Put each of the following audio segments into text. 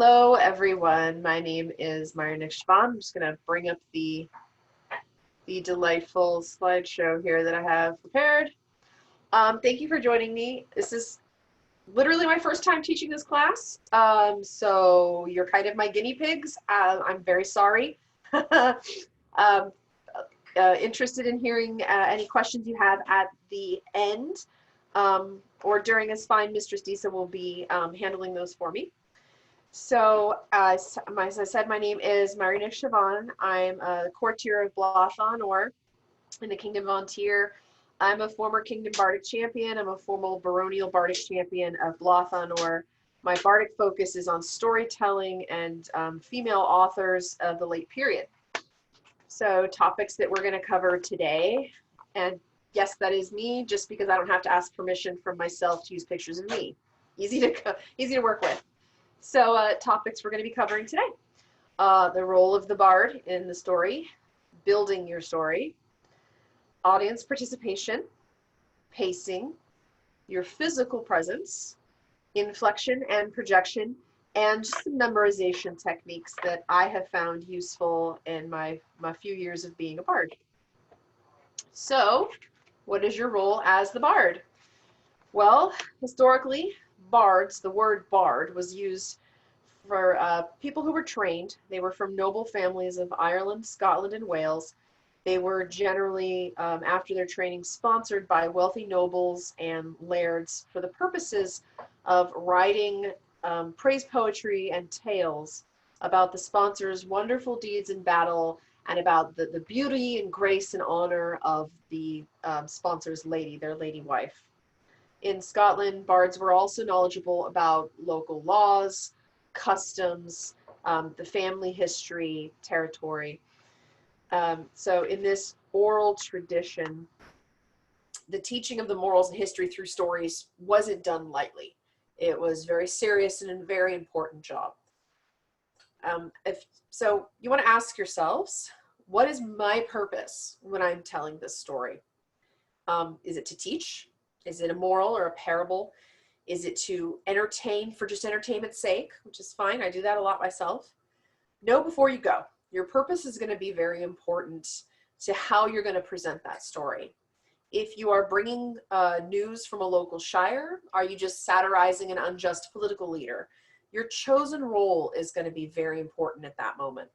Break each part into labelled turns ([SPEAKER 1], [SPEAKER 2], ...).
[SPEAKER 1] Hello, everyone. My name is Maire. I'm just going to bring up the delightful slideshow here that I have prepared. Thank you for joining me. This is literally my first time teaching this class, so you're kind of my guinea pigs. I'm very sorry. um, Interested in hearing any questions you have at the end, or during this fine. Mistress Disa will be handling those for me. So, as I said, my name is Maire Shiobhan. I'm a courtier of Blothan, or in the Kingdom of Antir. I'm a former Kingdom Bardic champion. I'm a formal baronial Bardic champion of Blothan, or my Bardic focus is on storytelling and female authors of the late period. So, topics that we're going to cover today, and yes, that is me, just because I don't have to ask permission from myself to use pictures of me. Easy to work with. So topics we're going to be covering today. The role of the bard in the story, building your story, audience participation, pacing, your physical presence, inflection and projection, and some memorization techniques that I have found useful in my few years of being a bard. So, what is your role as the bard? Well, historically, bards, the word bard, was used for people who were trained. They were from noble families of Ireland, Scotland, and Wales. They were generally, after their training, sponsored by wealthy nobles and lairds for the purposes of writing praise poetry and tales about the sponsor's wonderful deeds in battle and about the beauty and grace and honor of the sponsor's lady, their lady wife. In Scotland, bards were also knowledgeable about local laws, customs, the family history, territory. So in this oral tradition, the teaching of the morals and history through stories wasn't done lightly. It was very serious and a very important job. So you want to ask yourselves, what is my purpose when I'm telling this story? Is it to teach? Is it a moral or a parable? Is it to entertain for just entertainment's sake, which is fine. I do that a lot myself. Know before you go. Your purpose is going to be very important to how you're going to present that story. If you are bringing news from a local shire, are you just satirizing an unjust political leader? Your chosen role is going to be very important at that moment.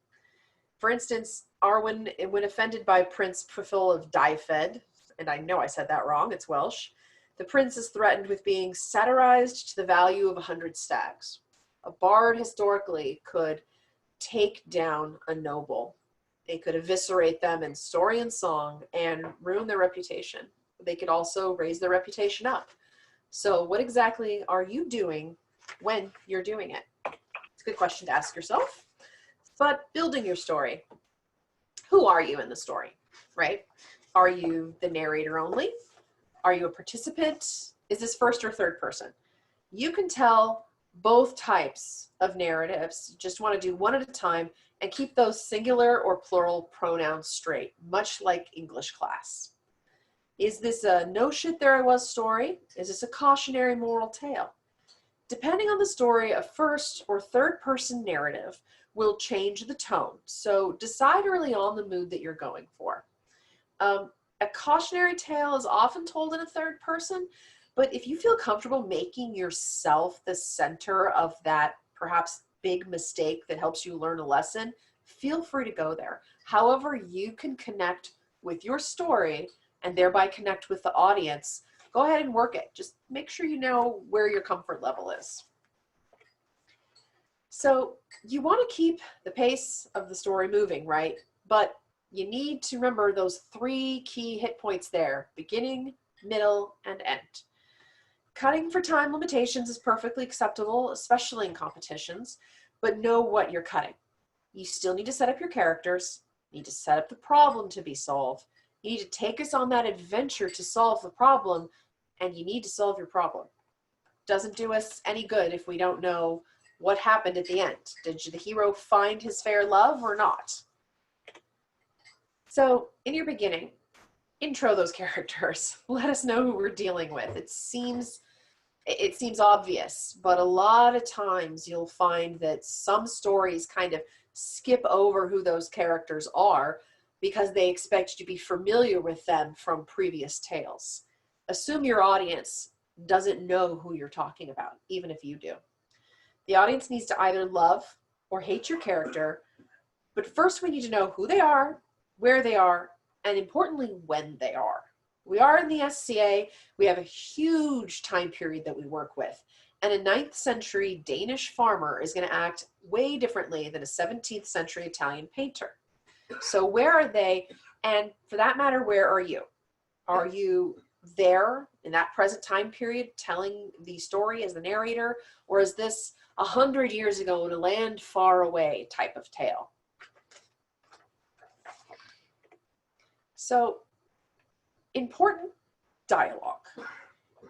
[SPEAKER 1] For instance, Arwen, when offended by Prince Pwyfil of Dyfed, and I know I said that wrong, it's Welsh, the prince is threatened with being satirized to the value of 100 stags. A bard historically could take down a noble. They could eviscerate them in story and song and ruin their reputation. They could also raise their reputation up. So what exactly are you doing when you're doing it? It's a good question to ask yourself. But building your story. Who are you in the story, right? Are you the narrator only? Are you a participant? Is this first or third person? You can tell both types of narratives. You just want to do one at a time and keep those singular or plural pronouns straight, much like English class. Is this a no shit there I was story? Is this a cautionary moral tale? Depending on the story, a first or third person narrative will change the tone. So decide early on the mood that you're going for. A cautionary tale is often told in a third person, but if you feel comfortable making yourself the center of that perhaps big mistake that helps you learn a lesson, feel free to go there. However you can connect with your story and thereby connect with the audience, go ahead and work it. Just make sure you know where your comfort level is. So you want to keep the pace of the story moving, right? But you need to remember those 3 key hit points there: beginning, middle, and end. Cutting for time limitations is perfectly acceptable, especially in competitions, but know what you're cutting. You still need to set up your characters, you need to set up the problem to be solved, you need to take us on that adventure to solve the problem, and you need to solve your problem. Doesn't do us any good if we don't know what happened at the end. Did the hero find his fair love or not? So in your beginning, intro those characters. Let us know who we're dealing with. It seems It seems obvious, but a lot of times you'll find that some stories kind of skip over who those characters are because they expect you to be familiar with them from previous tales. Assume your audience doesn't know who you're talking about, even if you do. The audience needs to either love or hate your character, but first we need to know who they are, where they are, and importantly, when they are. We are in the SCA. We have a huge time period that we work with. And a 9th century Danish farmer is going to act way differently than a 17th century Italian painter. So where are they? And for that matter, where are you? Are you there in that present time period telling the story as the narrator? Or is this 100 years ago in a land far away type of tale? So, important dialogue.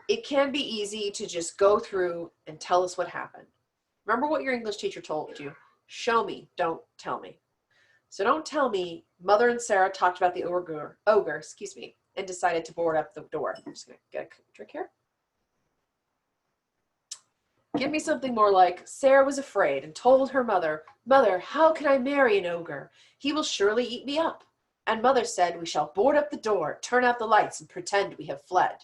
[SPEAKER 1] It can be easy to just go through and tell us what happened. Remember what your English teacher told you. Show me, don't tell me. So don't tell me Mother and Sarah talked about the ogre, and decided to board up the door. I'm just going to get a drink here. Give me something more like, Sarah was afraid and told her mother, Mother, how can I marry an ogre? He will surely eat me up. And Mother said, we shall board up the door, turn out the lights, and pretend we have fled.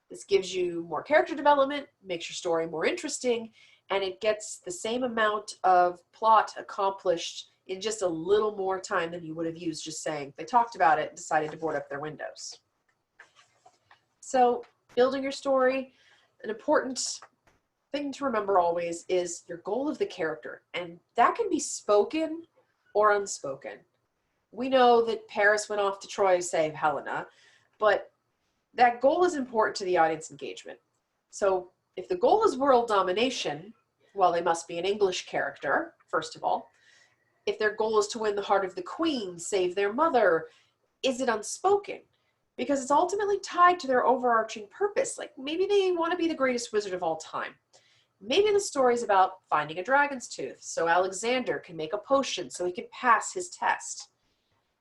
[SPEAKER 1] This gives you more character development, makes your story more interesting, and it gets the same amount of plot accomplished in just a little more time than you would have used just saying they talked about it and decided to board up their windows. So building your story, an important thing to remember always is your goal of the character, and that can be spoken or unspoken. We know that Paris went off to Troy to save Helena, but that goal is important to the audience engagement. So if the goal is world domination, well, they must be an English character, first of all. If their goal is to win the heart of the queen, save their mother, is it unspoken? Because it's ultimately tied to their overarching purpose. Like maybe they want to be the greatest wizard of all time. Maybe the story is about finding a dragon's tooth so Alexander can make a potion so he can pass his test.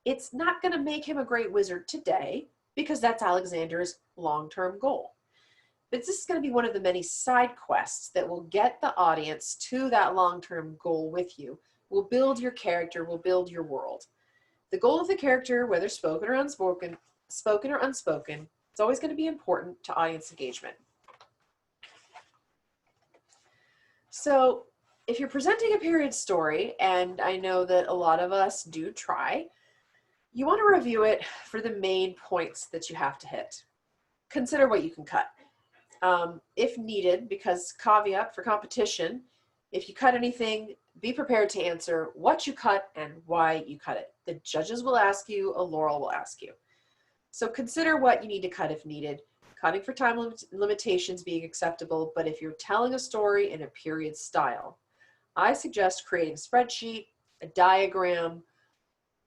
[SPEAKER 1] It's not going to make him a great wizard today because that's Alexander's long-term goal. But this is going to be one of the many side quests that will get the audience to that long-term goal with you, will build your character, will build your world. The goal of the character, whether spoken or unspoken, it's always going to be important to audience engagement. So if you're presenting a period story, and I know that a lot of us do try, you want to review it for the main points that you have to hit. Consider what you can cut. If needed, because caveat for competition, if you cut anything, be prepared to answer what you cut and why you cut it. The judges will ask you, a Laurel will ask you. So consider what you need to cut if needed. Cutting for time limitations being acceptable, but if you're telling a story in a period style, I suggest creating a spreadsheet, a diagram,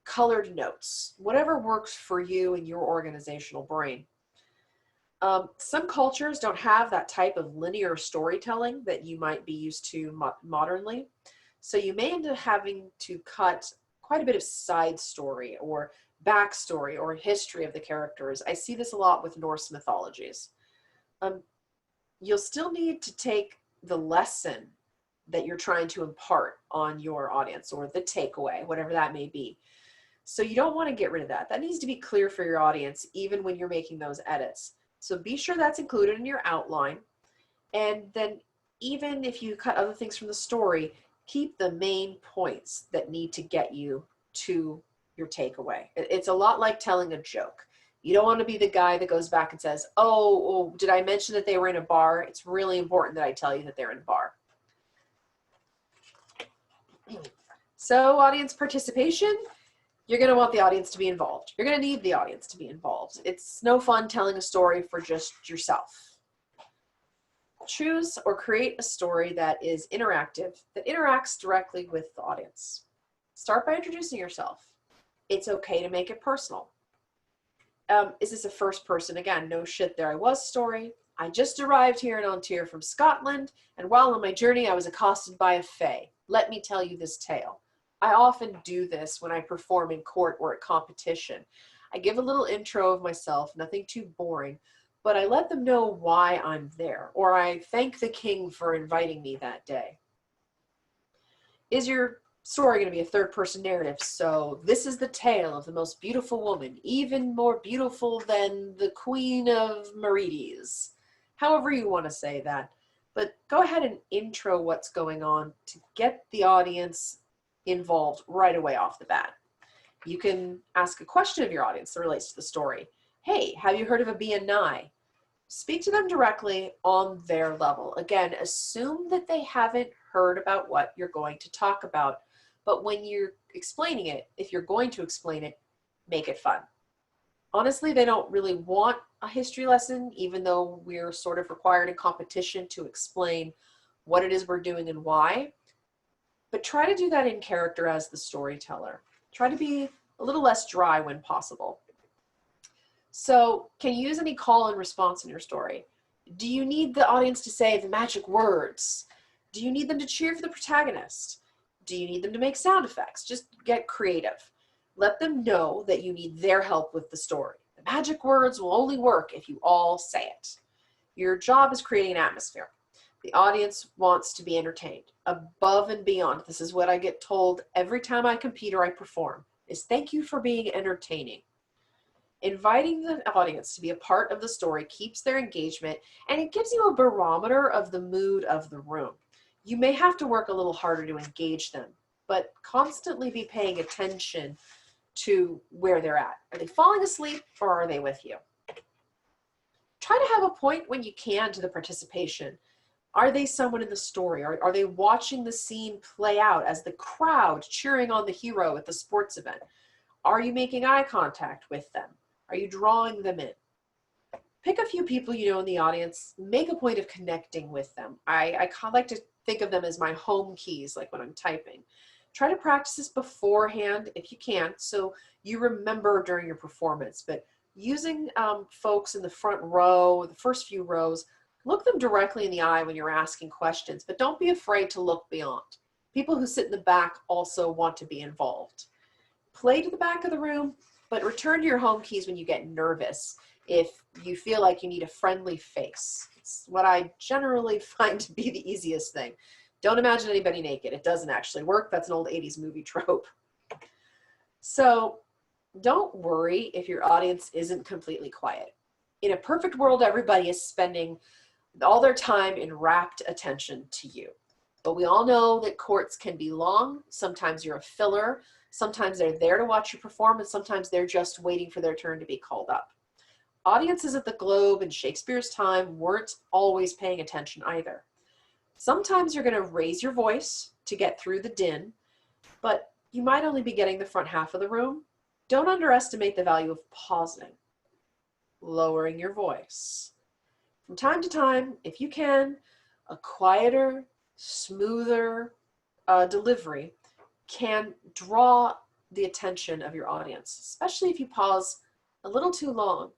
[SPEAKER 1] colored notes, whatever works for you and your organizational brain. Some cultures don't have that type of linear storytelling that you might be used to modernly. So you may end up having to cut quite a bit of side story or backstory or history of the characters. I see this a lot with Norse mythologies. You'll still need to take the lesson that you're trying to impart on your audience or the takeaway, whatever that may be. So you don't want to get rid of that. That needs to be clear for your audience, even when you're making those edits. So be sure that's included in your outline. And then even if you cut other things from the story, keep the main points that need to get you to your takeaway. It's a lot like telling a joke. You don't want to be the guy that goes back and says, oh, did I mention that they were in a bar? It's really important that I tell you that they're in a bar. So audience participation. You're going to want the audience to be involved. You're going to need the audience to be involved. It's no fun telling a story for just yourself. Choose or create a story that is interactive, that interacts directly with the audience. Start by introducing yourself. It's okay to make it personal. Is this a first person? Again, no shit there I was story. I just arrived here in Ontario from Scotland, and while on my journey I was accosted by a fae. Let me tell you this tale. I often do this when I perform in court or at competition. I give a little intro of myself, nothing too boring, but I let them know why I'm there, or I thank the king for inviting me that day. Is your story going to be a third-person narrative? So this is the tale of the most beautiful woman, even more beautiful than the Queen of Merides. However you want to say that. But go ahead and intro what's going on to get the audience involved right away off the bat. You can ask a question of your audience that relates to the story. Hey, have you heard of a BNI? Speak to them directly on their level. Again, assume that they haven't heard about what you're going to talk about. But when you're explaining it, if you're going to explain it, make it fun. Honestly, they don't really want a history lesson, even though we're sort of required in competition to explain what it is we're doing and why. But try to do that in character as the storyteller. Try to be a little less dry when possible. So, can you use any call and response in your story? Do you need the audience to say the magic words? Do you need them to cheer for the protagonist? Do you need them to make sound effects? Just get creative. Let them know that you need their help with the story. The magic words will only work if you all say it. Your job is creating an atmosphere. The audience wants to be entertained. Above and beyond, this is what I get told every time I compete or I perform, is thank you for being entertaining. Inviting the audience to be a part of the story keeps their engagement, and it gives you a barometer of the mood of the room. You may have to work a little harder to engage them, but constantly be paying attention to where they're at. Are they falling asleep or are they with you? Try to have a point when you can to the participation. Are they someone in the story? Are they watching the scene play out as the crowd cheering on the hero at the sports event? Are you making eye contact with them? Are you drawing them in? Pick a few people you know in the audience, make a point of connecting with them. I like to think of them as my home keys, like when I'm typing. Try to practice this beforehand if you can, so you remember during your performance. But using folks in the front row, the first few rows, look them directly in the eye when you're asking questions, but don't be afraid to look beyond. People who sit in the back also want to be involved. Play to the back of the room, but return to your home keys when you get nervous if you feel like you need a friendly face. It's what I generally find to be the easiest thing. Don't imagine anybody naked. It doesn't actually work. That's an old 80s movie trope. So don't worry if your audience isn't completely quiet. In a perfect world, everybody is spending all their time in rapt attention to you. But we all know that courts can be long. Sometimes you're a filler. Sometimes they're there to watch you perform, and sometimes they're just waiting for their turn to be called up. Audiences at the Globe in Shakespeare's time weren't always paying attention either. Sometimes you're going to raise your voice to get through the din, but you might only be getting the front half of the room. Don't underestimate the value of pausing, lowering your voice. From time to time, if you can, a quieter, smoother delivery can draw the attention of your audience, especially if you pause a little too long.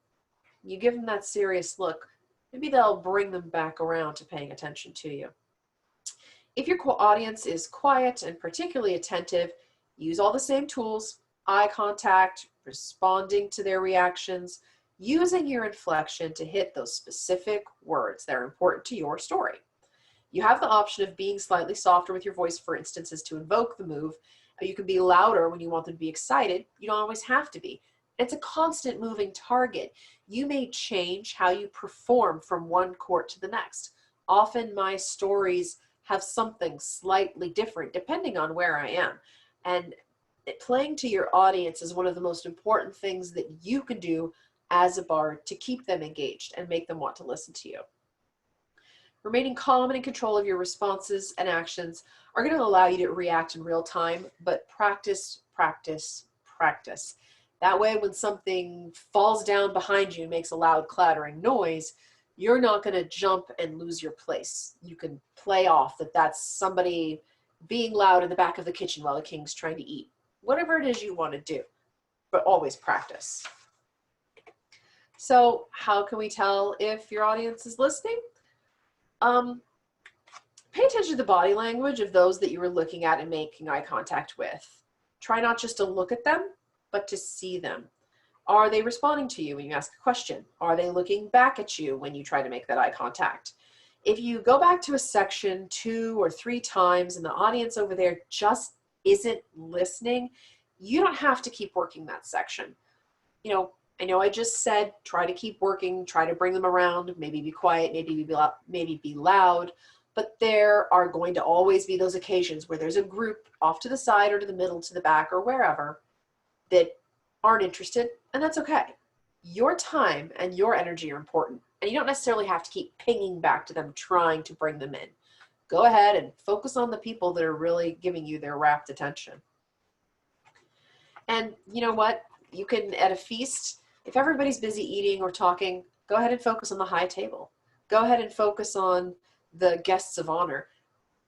[SPEAKER 1] You give them that serious look, maybe they'll bring them back around to paying attention to you. If your audience is quiet and particularly attentive, use all the same tools, eye contact, responding to their reactions, using your inflection to hit those specific words that are important to your story. You have the option of being slightly softer with your voice, for instances, to invoke the move. You can be louder when you want them to be excited. You don't always have to be. It's a constant moving target. You may change how you perform from one court to the next. Often my stories have something slightly different depending on where I am. And playing to your audience is one of the most important things that you can do as a bard to keep them engaged and make them want to listen to you. Remaining calm and in control of your responses and actions are going to allow you to react in real time, but practice, practice, practice. That way, when something falls down behind you and makes a loud clattering noise, you're not going to jump and lose your place. You can play off that that's somebody being loud in the back of the kitchen while the king's trying to eat. Whatever it is you want to do, but always practice. So how can we tell if your audience is listening? Pay attention to the body language of those that you were looking at and making eye contact with. Try not just to look at them, but to see them. Are they responding to you when you ask a question? Are they looking back at you when you try to make that eye contact? If you go back to a section 2 or 3 times and the audience over there just isn't listening, you don't have to keep working that section. You know, I know I just said try to keep working, try to bring them around, maybe be quiet, maybe be loud, but there are going to always be those occasions where there's a group off to the side or to the middle, to the back or wherever that aren't interested, and that's okay. Your time and your energy are important, and you don't necessarily have to keep pinging back to them, trying to bring them in. Go ahead and focus on the people that are really giving you their rapt attention. And you know what? You can, at a feast, if everybody's busy eating or talking, go ahead and focus on the high table. Go ahead and focus on the guests of honor.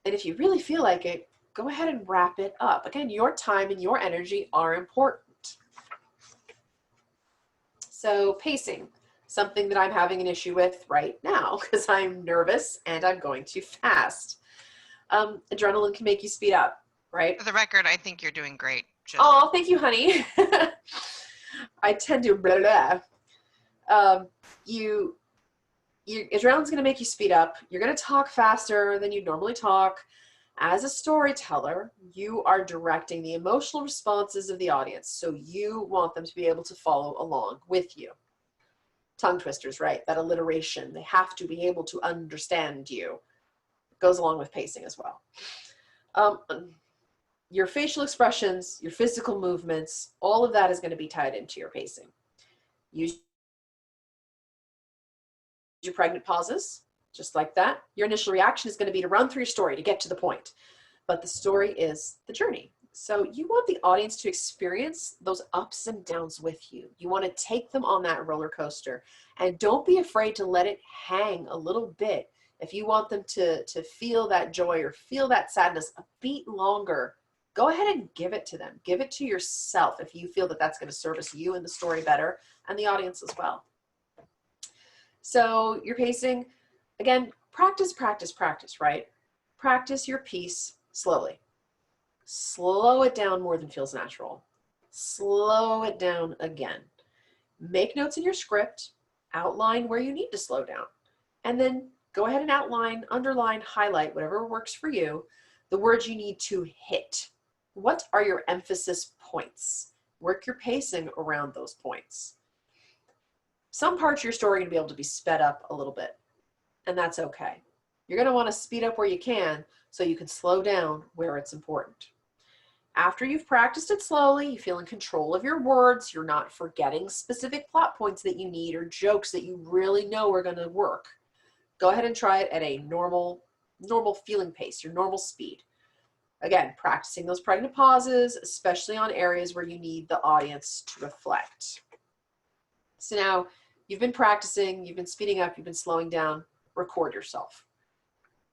[SPEAKER 1] And if you really feel like it, go ahead and wrap it up. Again, your time and your energy are important. So pacing, something that I'm having an issue with right now because I'm nervous and I'm going too fast. Adrenaline can make you speed up, right?
[SPEAKER 2] For the record, I think you're doing great.
[SPEAKER 1] Oh, thank you, honey. I tend to blah, blah. Your adrenaline's going to make you speed up. You're going to talk faster than you normally talk. As a storyteller, you are directing the emotional responses of the audience, so you want them to be able to follow along with you. Tongue twisters, right? That alliteration, they have to be able to understand you. It goes along with pacing as well. Your facial expressions, your physical movements, all of that is going to be tied into your pacing. Use your pregnant pauses. Just like that. Your initial reaction is going to be to run through your story to get to the point. But the story is the journey. So you want the audience to experience those ups and downs with you. You want to take them on that roller coaster. And don't be afraid to let it hang a little bit. If you want them to feel that joy or feel that sadness a beat longer, go ahead and give it to them. Give it to yourself if you feel that that's going to service you and the story better and the audience as well. So your pacing, again, practice, right? Practice your piece slowly. Slow it down more than feels natural. Slow it down again. Make notes in your script, outline where you need to slow down, and then go ahead and outline, underline, highlight, whatever works for you, the words you need to hit. What are your emphasis points? Work your pacing around those points. Some parts of your story are going to be able to be sped up a little bit, and that's okay. You're going to want to speed up where you can so you can slow down where it's important. After you've practiced it slowly, you feel in control of your words, you're not forgetting specific plot points that you need or jokes that you really know are going to work. Go ahead and try it at a normal feeling pace, your normal speed. Again, practicing those pregnant pauses, especially on areas where you need the audience to reflect. So now you've been practicing, you've been speeding up, you've been slowing down. Record yourself.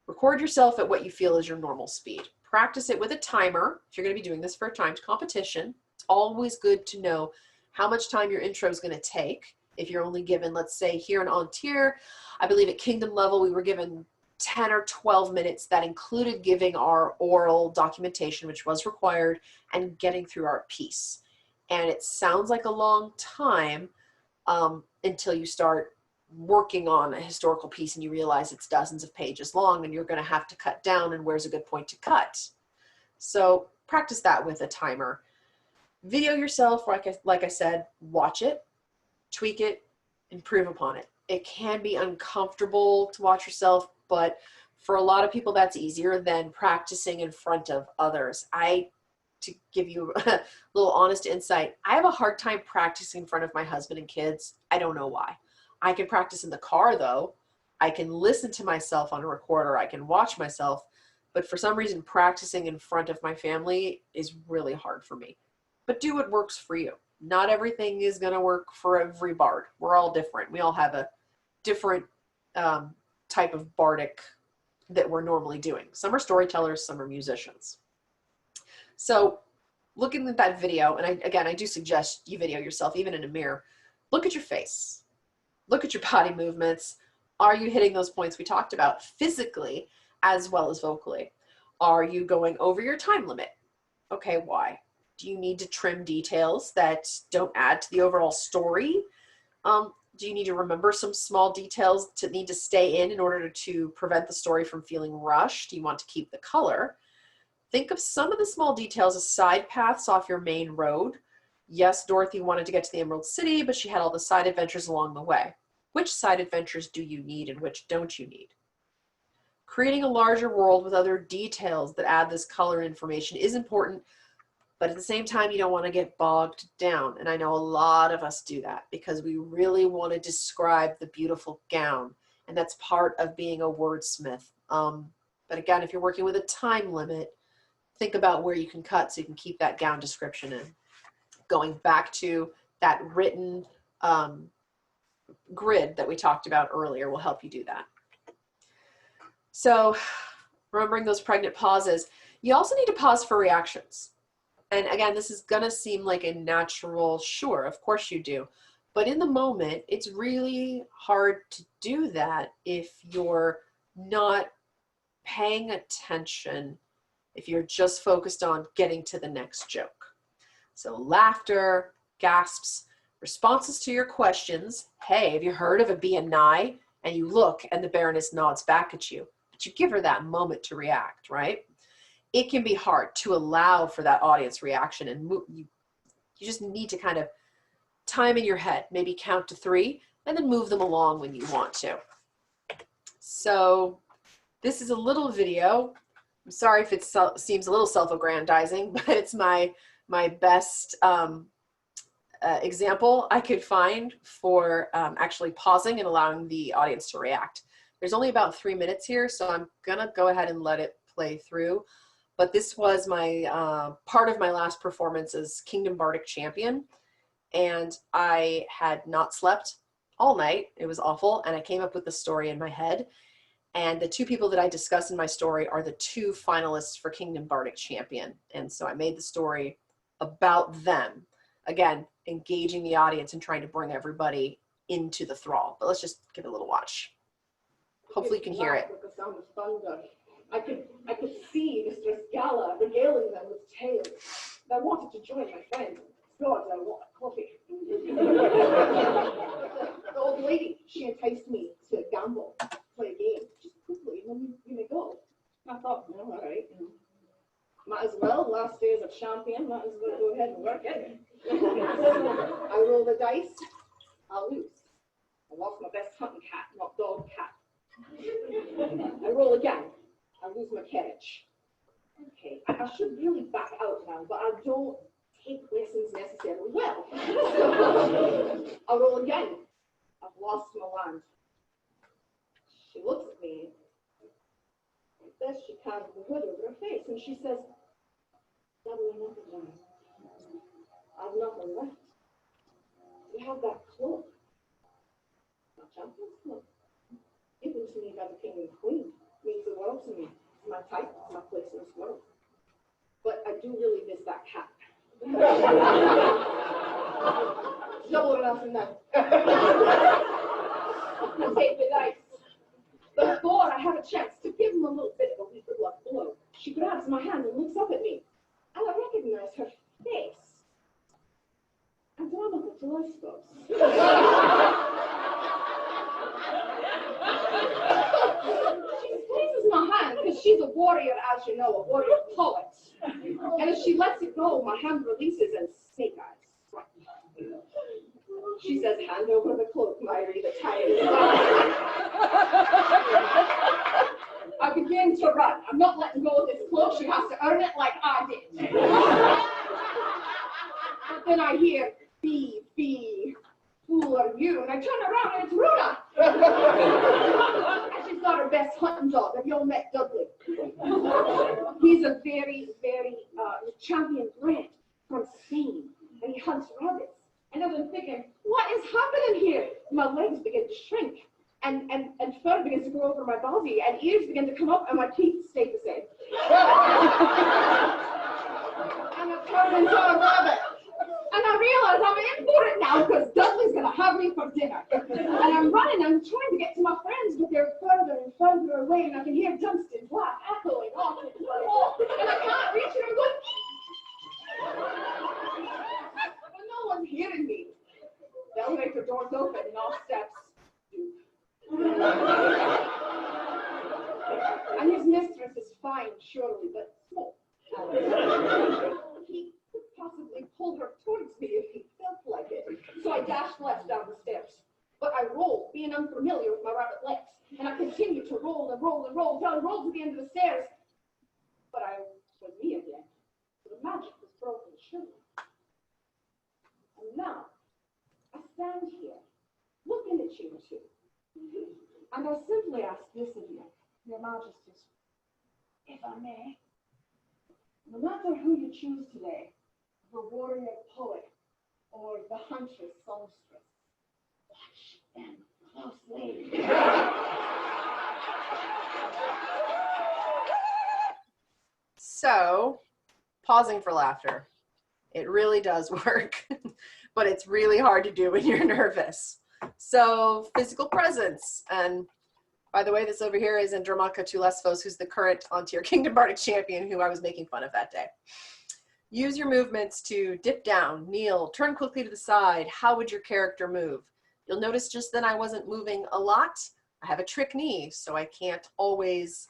[SPEAKER 1] Record yourself at what you feel is your normal speed. Practice it with a timer. If you're going to be doing this for a timed competition, it's always good to know how much time your intro is going to take. If you're only given, let's say here in On Tier, I believe at Kingdom level, we were given 10 or 12 minutes. That included giving our oral documentation, which was required, and getting through our piece. And it sounds like a long time until you start working on a historical piece and you realize it's dozens of pages long and you're going to have to cut down, and where's a good point to cut. So practice that with a timer. Video yourself, like I said, watch it, tweak it, improve upon it. It can be uncomfortable to watch yourself, but for a lot of people that's easier than practicing in front of others. To give you a little honest insight, I have a hard time practicing in front of my husband and kids. I don't know why. I can practice in the car though. I can listen to myself on a recorder. I can watch myself. But for some reason, practicing in front of my family is really hard for me. But do what works for you. Not everything is going to work for every bard. We're all different. We all have a different type of bardic that we're normally doing. Some are storytellers, some are musicians. So looking at that video, and I do suggest you video yourself even in a mirror. Look at your face. Look at your body movements. Are you hitting those points we talked about physically as well as vocally? Are you going over your time limit? Okay, why? Do you need to trim details that don't add to the overall story? Do you need to remember some small details to need to stay in order to prevent the story from feeling rushed? Do you want to keep the color? Think of some of the small details as side paths off your main road. Yes, Dorothy wanted to get to the Emerald City, but she had all the side adventures along the way. Which side adventures do you need and which don't you need? Creating a larger world with other details that add this color information is important, but at the same time, you don't want to get bogged down. And I know a lot of us do that because we really want to describe the beautiful gown. And that's part of being a wordsmith. But again, if you're working with a time limit, think about where you can cut so you can keep that gown description in. Going back to that written grid that we talked about earlier will help you do that. So remembering those pregnant pauses, you also need to pause for reactions. And again, this is gonna seem like a natural, sure, of course you do. But in the moment, it's really hard to do that if you're not paying attention, if you're just focused on getting to the next joke. So laughter, gasps, responses to your questions. Hey, have you heard of a bee and nye? And you look and the Baroness nods back at you. But you give her that moment to react, right? It can be hard to allow for that audience reaction, and you just need to kind of time in your head, maybe count to 3, and then move them along when you want to. So this is a little video. I'm sorry if it seems a little self-aggrandizing, but it's my best example I could find for actually pausing and allowing the audience to react. There's only about 3 minutes here, so I'm gonna go ahead and let it play through. But this was my part of my last performance as Kingdom Bardic Champion, and I had not slept all night. It was awful, and I came up with the story in my head. And the 2 people that I discuss in my story are the 2 finalists for Kingdom Bardic Champion. And so I made the story about them. Again, engaging the audience and trying to bring everybody into the thrall. But let's just give it a little watch. Hopefully you can hear it.
[SPEAKER 3] With the sound of thunder. I could see Mistress Gala regaling them with tales. I wanted to join my friends. God, I want coffee. The old lady, she enticed me to gamble, play a game, just quickly, and then you may go. I thought, well, all right, might as well, last day as a champion, might as well go ahead and work it. I roll the dice, I'll lose. I lost my best hunting cat, not dog cat. I roll again. I lose my carriage. Okay, I should really back out now, but I don't take lessons necessarily well. So I'll roll again. I've lost my land. She looks at me. Like this, she carries the hood over her face, and she says, "Double nothing, John. I've nothing left. You have that cloak. My champion's cloak. Given to me by the king and queen. Means the world to me. It's my type, it's my place in this world. But I do really miss that cat." Double or nothing then. Take the dice. Before I have a chance to give him a little bit of a weaker luck blow, she grabs my hand and looks up at me. And I recognize her face. And I'm a little, I suppose. She squeezes my hand because she's a warrior, as you know, a warrior poet. And as she lets it go, my hand releases and snake eyes. She says, "Hand over the cloak, Maire, the time is up." I begin to run. I'm not letting go of this cloak. She has to earn it like I did. But then I hear, "Fee, fool are you?" And I turn around and it's Runa. And she's got her best hunting dog. Have you all met Dudley? He's a very, very champion bred from Spain. And he hunts rabbits. And I've been thinking, what is happening here? My legs begin to shrink. And fur begins to grow over my body. And ears begin to come up and my teeth stay the same. And I turn into a rabbit. And I realize I'm in for it now because Dudley's going to have me for dinner. And I'm running, I'm trying to get to my friends, but they're further and further away, and I can hear Dunstan's laugh echoing off into the wall. And I can't reach her. I'm going, roll and roll until I rolled to the end of the stairs. But I was me again. So the magic was broken, surely. And now, I stand here, looking at you two. And I simply ask this of you, Your Majesties, if I may. No matter who you choose today, the warrior poet or the huntress songstress, watch them closely.
[SPEAKER 1] So, pausing for laughter. It really does work, but it's really hard to do when you're nervous. So, physical presence. And by the way, this over here is Andromaka Tulesphos, who's the current Ontier Kingdom Bardic champion, who I was making fun of that day. Use your movements to dip down, kneel, turn quickly to the side. How would your character move? You'll notice just then I wasn't moving a lot. I have a trick knee, so I can't always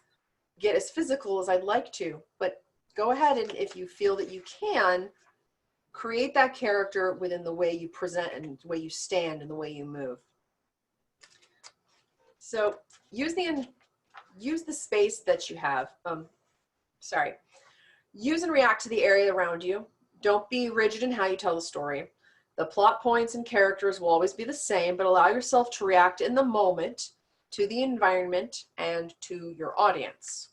[SPEAKER 1] get as physical as I'd like to. But go ahead and if you feel that you can, create that character within the way you present and the way you stand and the way you move. So use the space that you have. Use and react to the area around you. Don't be rigid in how you tell the story. The plot points and characters will always be the same, but allow yourself to react in the moment to the environment and to your audience.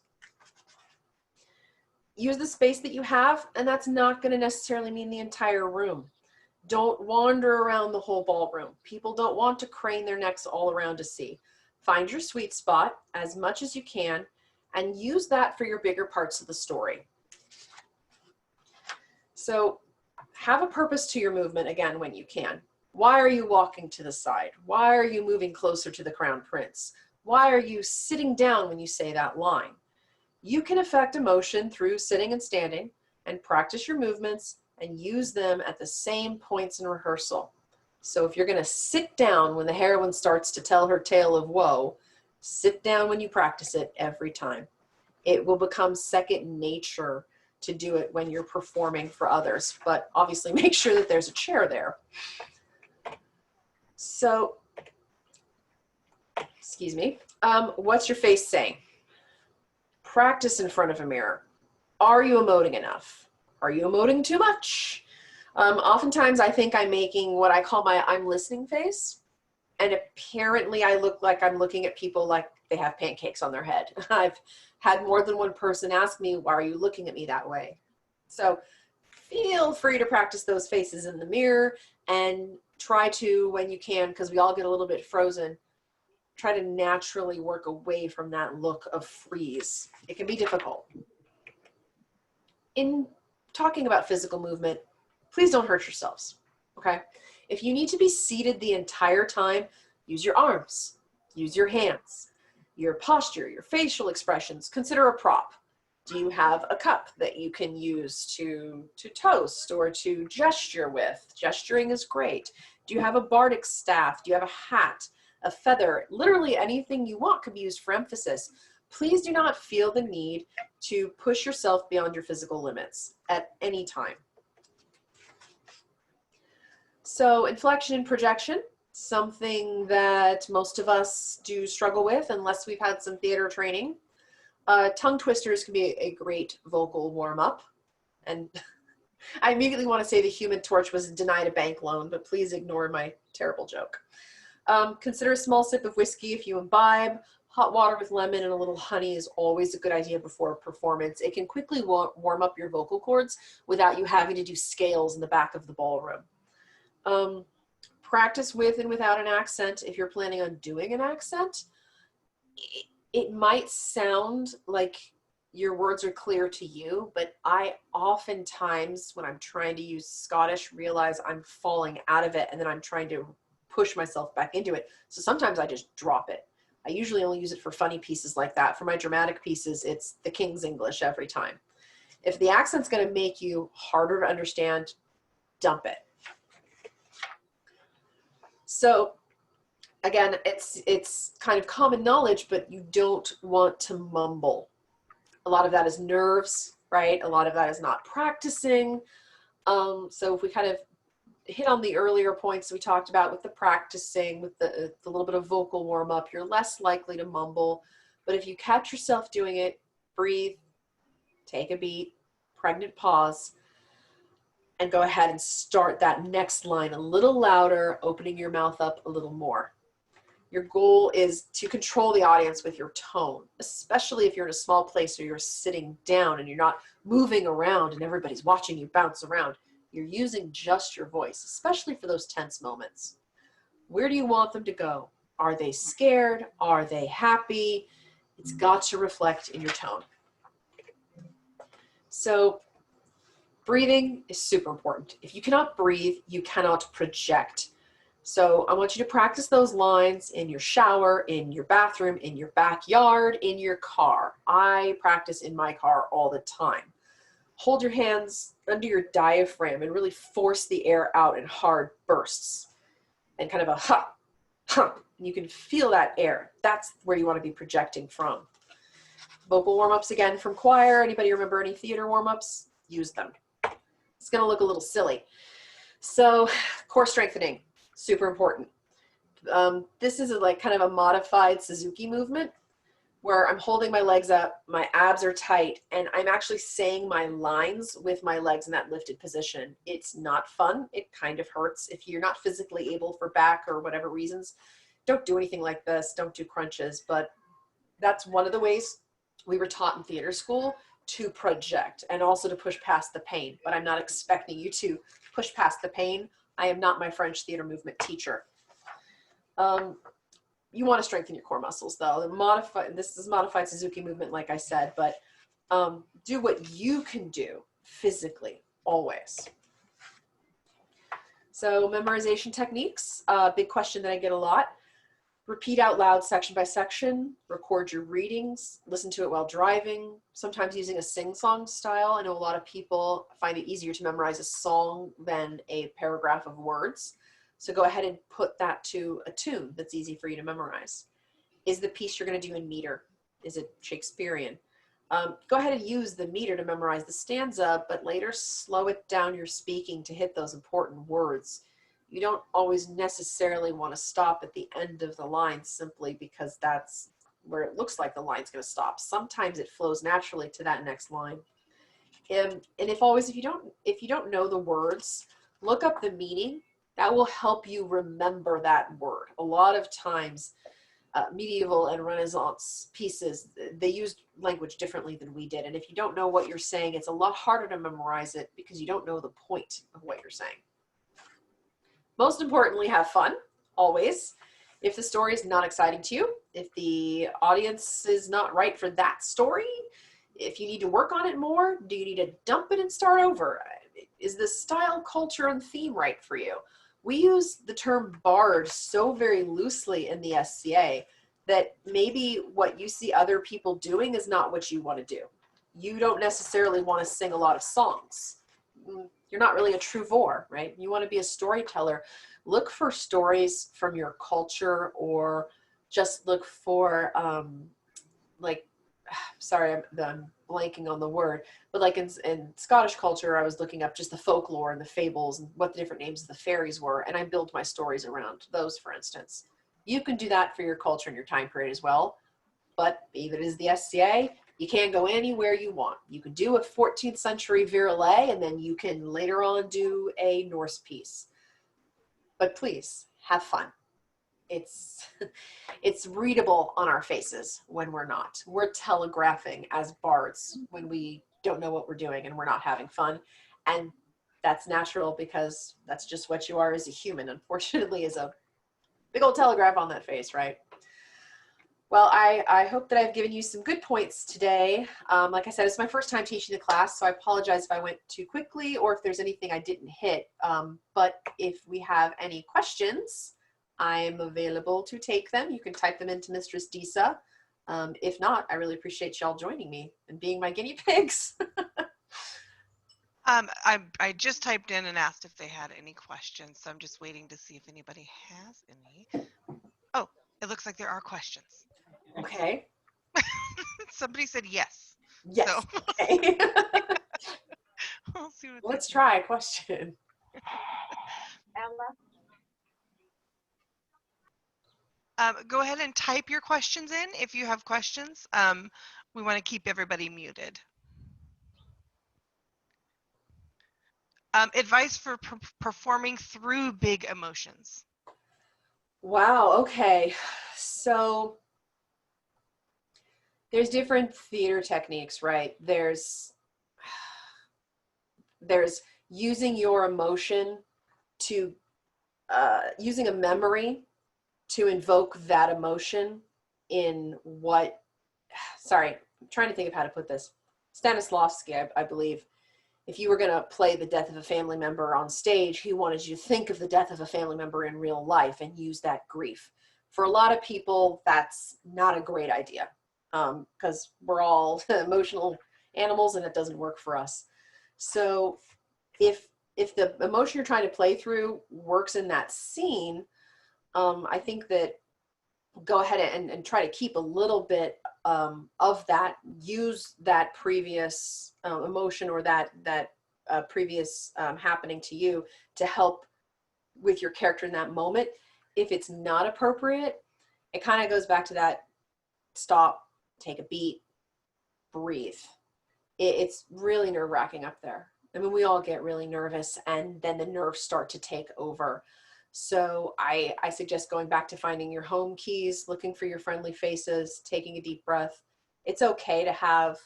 [SPEAKER 1] Use the space that you have, and that's not going to necessarily mean the entire room. Don't wander around the whole ballroom. People don't want to crane their necks all around to see. Find your sweet spot as much as you can and use that for your bigger parts of the story. So have a purpose to your movement again when you can. Why are you walking to the side? Why are you moving closer to the crown prince? Why are you sitting down when you say that line? You can affect emotion through sitting and standing and practice your movements and use them at the same points in rehearsal. So if you're going to sit down when the heroine starts to tell her tale of woe, sit down when you practice it every time. It will become second nature to do it when you're performing for others, but obviously make sure that there's a chair there. So, excuse me, what's your face saying? Practice in front of a mirror. Are you emoting enough? Are you emoting too much? Oftentimes I think I'm making what I call my I'm listening face, and apparently I look like I'm looking at people like they have pancakes on their head. I've had more than one person ask me, why are you looking at me that way? So feel free to practice those faces in the mirror and try to, when you can, because we all get a little bit frozen, try to naturally work away from that look of freeze. It can be difficult. In talking about physical movement, please don't hurt yourselves, okay? If you need to be seated the entire time, use your arms, use your hands, your posture, your facial expressions. Consider a prop. Do you have a cup that you can use to toast or to gesture with? Gesturing is great. Do you have a bardic staff? Do you have a hat, a feather? Literally anything you want could be used for emphasis. Please do not feel the need to push yourself beyond your physical limits at any time. So inflection and projection, something that most of us do struggle with unless we've had some theater training. Tongue twisters can be a great vocal warm-up. And I immediately want to say the Human Torch was denied a bank loan, but please ignore my terrible joke. Consider a small sip of whiskey if you imbibe. Hot water with lemon and a little honey is always a good idea before a performance. It can quickly warm up your vocal cords without you having to do scales in the back of the ballroom. Practice with and without an accent. If you're planning on doing an accent, it might sound like your words are clear to you, but I oftentimes, when I'm trying to use Scottish, realize I'm falling out of it and then I'm trying to push myself back into it. So sometimes I just drop it. I usually only use it for funny pieces like that. For my dramatic pieces, it's the King's English every time. If the accent's going to make you harder to understand, dump it. So again, it's kind of common knowledge, but you don't want to mumble. A lot of that is nerves, right? A lot of that is not practicing. So if we kind of hit on the earlier points we talked about with the practicing, with the little bit of vocal warm up, you're less likely to mumble. But if you catch yourself doing it, breathe, take a beat, pregnant pause, and go ahead and start that next line a little louder, opening your mouth up a little more. Your goal is to control the audience with your tone, especially if you're in a small place or you're sitting down and you're not moving around and everybody's watching you bounce around. You're using just your voice, especially for those tense moments. Where do you want them to go? Are they scared? Are they happy? It's got to reflect in your tone. So breathing is super important. If you cannot breathe, you cannot project. So I want you to practice those lines in your shower, in your bathroom, in your backyard, in your car. I practice in my car all the time. Hold your hands under your diaphragm and really force the air out in hard bursts and kind of a ha, ha. And you can feel that air. That's where you want to be projecting from. Vocal warm-ups again from choir. Anybody remember any theater warm-ups? Use them. It's going to look a little silly. So core strengthening, super important. This is like kind of a modified Suzuki movement where I'm holding my legs up, my abs are tight, and I'm actually saying my lines with my legs in that lifted position. It's not fun. It kind of hurts. If you're not physically able for back or whatever reasons, don't do anything like this. Don't do crunches. But that's one of the ways we were taught in theater school to project and also to push past the pain. But I'm not expecting you to push past the pain. I am not my French theater movement teacher. You want to strengthen your core muscles though. This is modified Suzuki movement, like I said, but do what you can do physically, always. So memorization techniques, big question that I get a lot. Repeat out loud section by section, record your readings, listen to it while driving, sometimes using a sing-song style. I know a lot of people find it easier to memorize a song than a paragraph of words. So go ahead and put that to a tune that's easy for you to memorize. Is the piece you're going to do in meter? Is it Shakespearean? Go ahead and use the meter to memorize the stanza, but later slow it down your speaking to hit those important words. You don't always necessarily want to stop at the end of the line simply because that's where it looks like the line's going to stop. Sometimes it flows naturally to that next line. And if you don't know the words, look up the meaning. That will help you remember that word. A lot of times, medieval and Renaissance pieces, they used language differently than we did. And if you don't know what you're saying, it's a lot harder to memorize it because you don't know the point of what you're saying. Most importantly, have fun, always. If the story is not exciting to you, if the audience is not right for that story, if you need to work on it more, do you need to dump it and start over? Is the style, culture, and theme right for you? We use the term bard so very loosely in the SCA that maybe what you see other people doing is not what you want to do. You don't necessarily want to sing a lot of songs. You're not really a trouveur, right? You want to be a storyteller. Look for stories from your culture, or just look for sorry, I'm blanking on the word, but like in Scottish culture, I was looking up just the folklore and the fables and what the different names of the fairies were, and I built my stories around those, for instance. You can do that for your culture and your time period as well, but if it is the SCA, you can go anywhere you want. You can do a 14th century virelay, and then you can later on do a Norse piece. But please, have fun. It's readable on our faces when we're not. We're telegraphing as bards when we don't know what we're doing and we're not having fun. And that's natural because that's just what you are as a human. Unfortunately, is a big old telegraph on that face, right? Well, I hope that I've given you some good points today. Like I said, it's my first time teaching the class, so I apologize if I went too quickly or if there's anything I didn't hit. But if we have any questions, I'm available to take them. You can type them into Mistress Disa. If not, I really appreciate y'all joining me and being my guinea pigs.
[SPEAKER 2] I just typed in and asked if they had any questions, so I'm just waiting to see if anybody has any. Oh, it looks like there are questions.
[SPEAKER 1] Okay.
[SPEAKER 2] Somebody said yes.
[SPEAKER 1] Yes.
[SPEAKER 2] So.
[SPEAKER 1] Okay.
[SPEAKER 2] We'll see what
[SPEAKER 1] Let's try a question.
[SPEAKER 2] Go ahead and type your questions in if you have questions. We want to keep everybody muted. Advice for performing through big emotions.
[SPEAKER 1] Wow, okay. So there's different theater techniques, right? There's using your emotion to, using a memory to invoke that emotion in what, sorry, I'm trying to think of how to put this. Stanislavski, I believe, if you were going to play the death of a family member on stage, he wanted you to think of the death of a family member in real life and use that grief. For a lot of people, that's not a great idea, because we're all emotional animals and it doesn't work for us. So if the emotion you're trying to play through works in that scene, I think that go ahead and try to keep a little bit of that, use that previous emotion or that previous happening to you to help with your character in that moment. If it's not appropriate, it kind of goes back to that stop, take a beat, breathe. It's really nerve-wracking up there. I mean, we all get really nervous and then the nerves start to take over. So I suggest going back to finding your home keys, looking for your friendly faces, taking a deep breath. It's okay to have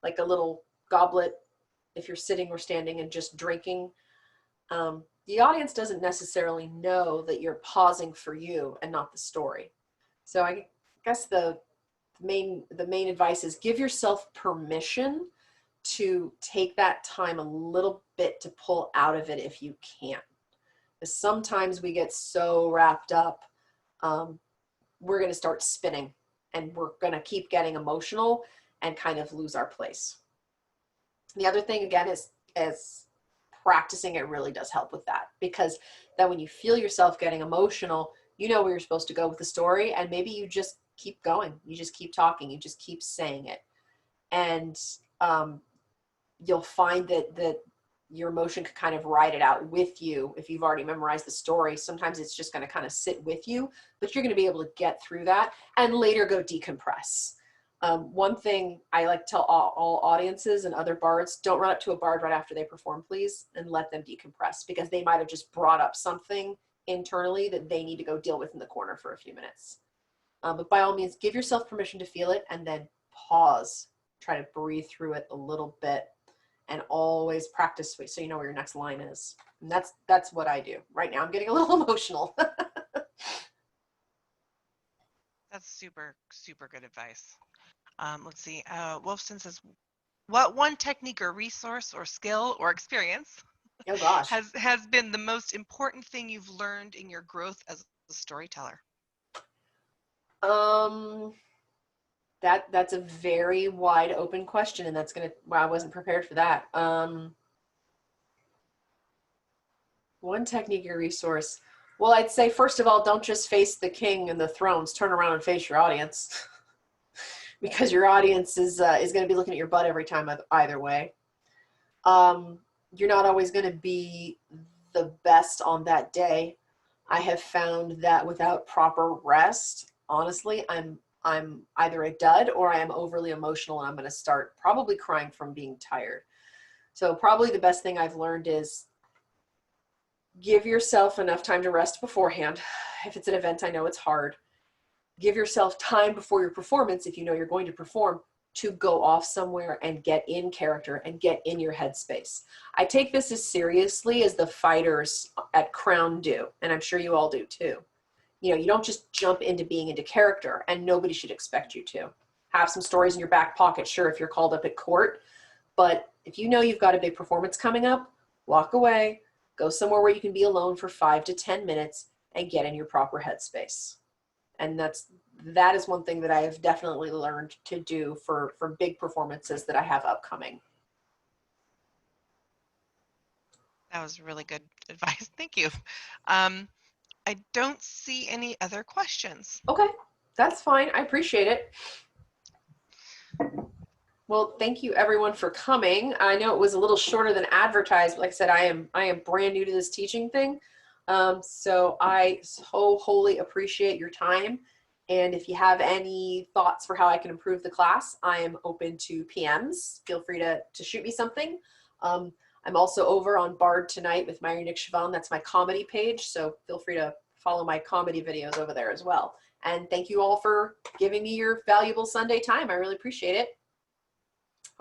[SPEAKER 1] like a little goblet if you're sitting or standing and just drinking. The audience doesn't necessarily know that you're pausing for you and not the story. So I guess the main advice is give yourself permission to take that time a little bit to pull out of it if you can. Because sometimes we get so wrapped up, we're going to start spinning and we're going to keep getting emotional and kind of lose our place. The other thing, again, is practicing it really does help with that, because then when you feel yourself getting emotional, you know where you're supposed to go with the story, and maybe you just keep going. You just keep talking. You just keep saying it. And you'll find that your emotion could kind of ride it out with you. If you've already memorized the story, sometimes it's just going to kind of sit with you, but you're going to be able to get through that and later go decompress. One thing I like to tell all audiences and other bards, don't run up to a bard right after they perform, please, and let them decompress, because they might have just brought up something internally that they need to go deal with in the corner for a few minutes. But by all means, give yourself permission to feel it and then pause. Try to breathe through it a little bit, and always practice so you know where your next line is. And that's what I do. Right now I'm getting a little emotional.
[SPEAKER 2] That's super, super good advice. Let's see. Wolfson says, what one technique or resource or skill or experience
[SPEAKER 1] Oh gosh.
[SPEAKER 2] has been the most important thing you've learned in your growth as a storyteller?
[SPEAKER 1] That's a very wide open question, and wow, I wasn't prepared for that. One technique or resource. Well, I'd say, first of all, don't just face the king and the thrones. Turn around and face your audience. Because your audience is going to be looking at your butt every time either way. You're not always going to be the best on that day. I have found that without proper rest, honestly, I'm either a dud or I am overly emotional, and I'm going to start probably crying from being tired. So probably the best thing I've learned is give yourself enough time to rest beforehand. If it's an event, I know it's hard. Give yourself time before your performance, if you know you're going to perform, to go off somewhere and get in character and get in your headspace. I take this as seriously as the fighters at Crown do, and I'm sure you all do too. You know, you don't just jump into being into character, and nobody should expect you to. Have some stories in your back pocket, sure, if you're called up at court, but if you know you've got a big performance coming up, walk away, go somewhere where you can be alone for 5 to 10 minutes and get in your proper headspace. And that is one thing that I have definitely learned to do for big performances that I have upcoming.
[SPEAKER 2] That was really good advice. Thank you. I don't see any other questions.
[SPEAKER 1] Okay, that's fine. I appreciate it. Well, thank you everyone for coming. I know it was a little shorter than advertised, but like I said, I am brand new to this teaching thing. So I so wholly appreciate your time. And if you have any thoughts for how I can improve the class, I am open to PMs. Feel free to shoot me something. I'm also over on Bard Tonight with Maire and Shiobhan. That's my comedy page. So feel free to follow my comedy videos over there as well. And thank you all for giving me your valuable Sunday time. I really appreciate it.